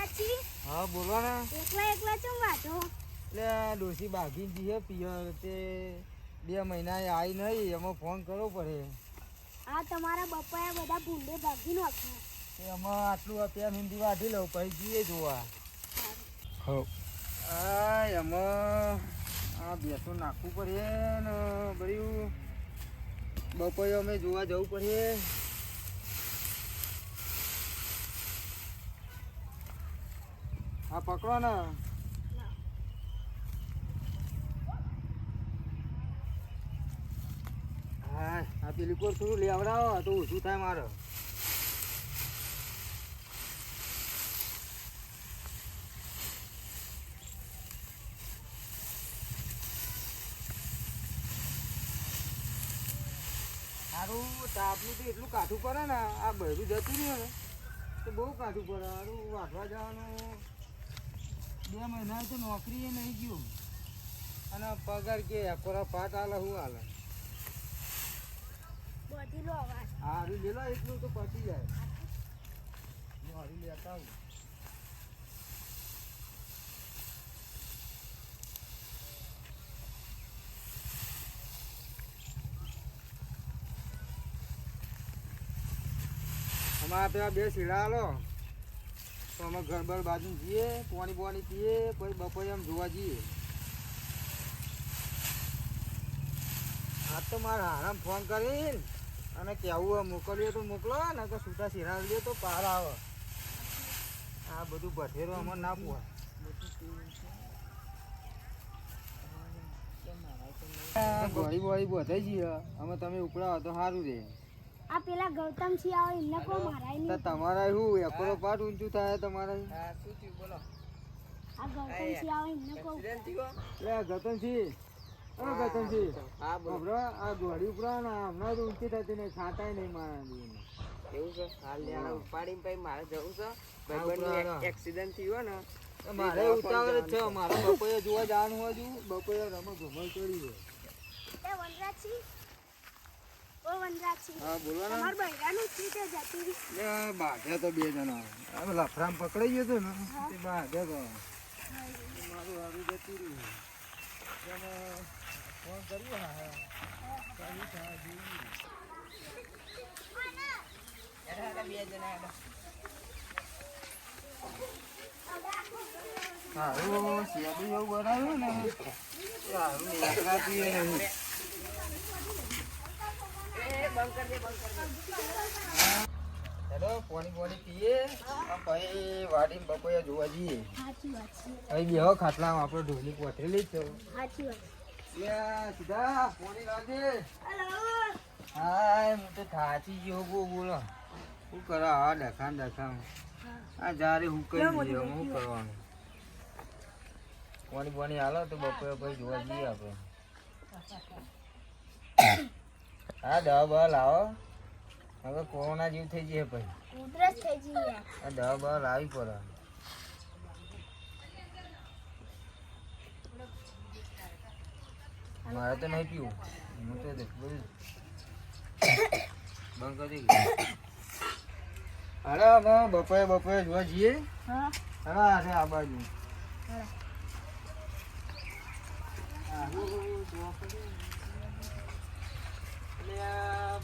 વનરાજી હા બોલો ને. એકલા ચમ વાતો એટલે ડોસી બાગી જઈએ પિયર તે 2 મહિના આવી નહીં એમાં ફોન કરવો પડે. આ તમારા બપ્પાએ બધા ભૂંડે ભાગી નાખ્યા એમાં આટલું અત્યારે હિન્દી વાઢી લઉં પછી જઈએ જોવા. હો આ એમાં આ બેસો નાખવું પડે ને બધું બપોરે અમે જોવા જવું પડે. આ પકડો ને. હા આ પેલી કોર થોડું લેવડાવો તો ઓછું થાય મારે. સારું તાપનું તો એટલું કાઠું પડે ને આ બહેરું જતું રહ્યું ને તો બહુ કાઠું પડે. સારું વાંચવા જવાનું 2 મહિના તો નોકરી એ નહીં ગયું અને પગાર કે એકોરા પાટ હાલે શું હાલે. બધી લો અવાજ હારું લે લો એટલું તો પતી જાય. હું હારું લેતા આવું. અમારા પેલા 2 શીડા હાલો તો અમે ઘર બર બાજુ જઈએ પાણી પીએ પછી બપોરે એમ જોવા જઈએ. આજ તો મારે આરામ ફોન કરીને અને કેવું મોકલીએ તો મોકલો ને કે છૂટા શીરા લઈએ તો પાર આવે. આ બધું ભઠેરો અમારે ના પોવાય. ગોળી બોળી બધાઈ જઈએ અમે તમે ઉપડાવો તો સારું રહે. આ પેલા ગૌતમ સિંહ આવે એમને કો મારાય તો નહીં તમારા શું એકોરો પાટ ઊંચું થાય તમારે. આ ગૌતમ સિંહ આવે એમને કો ગતનસિંહ ગતનસિંહ આ ગોળી ઉપડા ને હમણાં તો ઊંચી થતી નહીં છાંટાય નહીં મારા એવું છે હાલ લેણા ઉપાડીને પછી મારે જવું છે ભાઈબંધનું એક્સિડન્ટ થયો ને મારે ઉતાવળ જ છે. મારે બપોરે જોવા જવાનું હોય છું. બપોરે રમો ઘમલ ચડી જાય. એ વનરાજી ઓ વનરાજી હા બોલો ને. તમાર બૈરાનું ચીતે જતી રહી બાંધ્યા તો 2 જણા હવે લફરામ પકડાઈ ગયો હતો ને તે બાંધ્યા તો મારું હારું જતું રહ્યું. ફોન કર્યો હા સારું શેડું એવું બનાવ્યું ને સારું નીકળાતું નહીં. હેલો પાણી પીએ પછી વાડીને બપોરે જોવા જઈએ. સાચી વાત છે અહીં બેહો ખાટલામાં આપણે ઢોલી પોતરેલી જ છે. સાચી વાત સીધા પાણી લાગે. હેલો હા હું તો થાચી ગયો બોલો શું કરો આ ડખાન આ જારે હું કઈ ગયો શું કરવાનું. પાણી હાલો તો બપોરે પછી જોવા જઈએ આપણે. હા દવા બવા લાવો હવે કોરોના જેવું થઈ જાય પછી ઉધરસ થઈ જઈએ આ દવા બવા લાવી પડે. મારે તો નહીં પીવું હું તો બધું બંધ કરી દઉં. અરે અમે બપોરે જોવા જઈએ. હા હા અરે આ બાજુ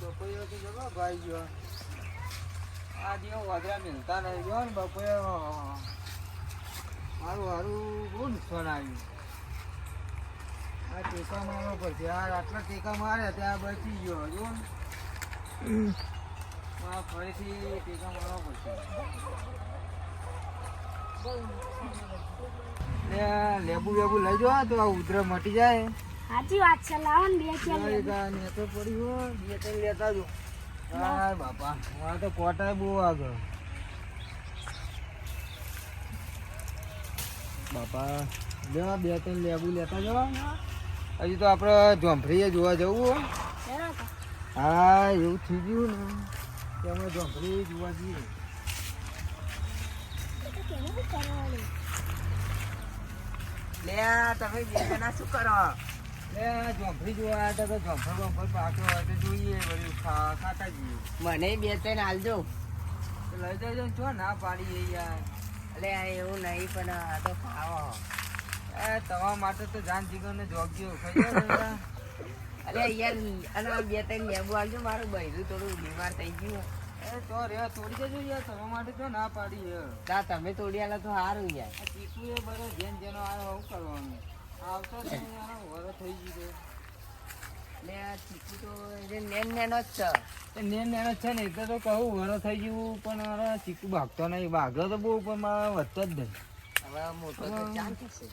બપોરે તો જગો ભાઈ ગયો આ જેવો વાદળા મિલતા નહીં ગયો ને બપોરે મારું બહુ નુકસાન આવ્યું. આ ટેકા મારવા પડશે. આટલા ટેકા મારે ત્યાં બચી ગયો જો ને ફરીથી ટેકા મારવા પડશે. લેબુ વેબુ લઈ જાઓ તો આ ઉધર મટી જાય. સાચી વાત છે લાવો ને 2 ચાર નેતો પડી હોય 2-3 લેતા જો. હા બાપા આ તો કોટાય બહુ આગળ બાપા. લેવા 2-3 લેબુ લેતા જાઓ. હજી તો આપણે ઝોંફરીએ જોવા જવું. હા એવું થઈ ગયું ને કે અમે ઝોંફરી જોવા જઈએ. લે તમે 2 જણા શું કરો? ઝોંફરી જોવા આવ્યા હતા તો ઝોંફર પાક્યો હોય તો જોઈએ વળી ખાતા જઈએ. મને 2-3 આલજો. લઈ જજો છો ના પાડી યાર. અલે આ એવું નહીં પણ આ તો ખાવો. તમારા માટે તો જાન જીગર ને જોગ્યો ખાઈ જાય. અલે યાર અને આ 2-3 લેબુ આલજો, મારું બૈરું થોડું બીમાર થઈ ગયું. તો રે તોડી દેજો યાર, તમારા માટે તો ના પાડી યાર. તા તમે તોડી આલો તો સારું યાર. આ ચીકુ એ બધો જેનો આવ્યો શું કરવાનું? આવતો જ નહીં, આનો વરો થઈ ગયો. એટલે આ ચીકુ તો નેનો જ છે. નેનો છે ને એટલે તો કહું વરો થઈ ગયું, પણ મારા ચીકુ ભાગતો નહીં. ભાગ્યો તો બહુ, પણ મારા વધતો જ નહીં. હવે મોટો તો ચાલ થશે.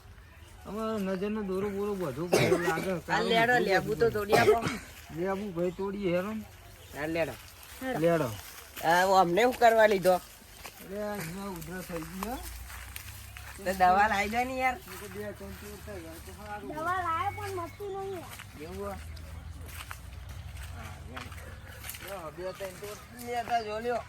હવે નજરનો દોરો બોરો બધું ભાઈ લાગે. આ લેડો લેબુ તો તોડી આપો. લેબુ ભાઈ તોડીએ હેરો. આ લેડો. લેડો. અમને શું કરવા લીધો? અરે અહીંયા ઉધરસ થઈ ગઈ હે. તો દવા લાવી દો ને યાર. તો બે ચમચી થઈ ગયા તો સારું. દવા લાવે પણ મસ્તી નહીં યાર. એવું હોય? લ્યો, બે ત્રણ તો લેતા જો લ્યો.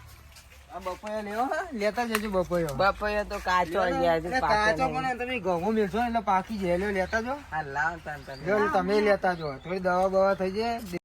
આ બપોયા લેવો હે? લેતા જજો બપોયો. બપોયો તો કાચો યાર. એટલે કાચો પણ તમે ઘઉં મેળશો એટલે પાકી જાય. લ્યો લેતા જો. હા લાવ તાન તમે. લ્યો તમે લેતા જો. થોડી દવા બવા થઈ જાય.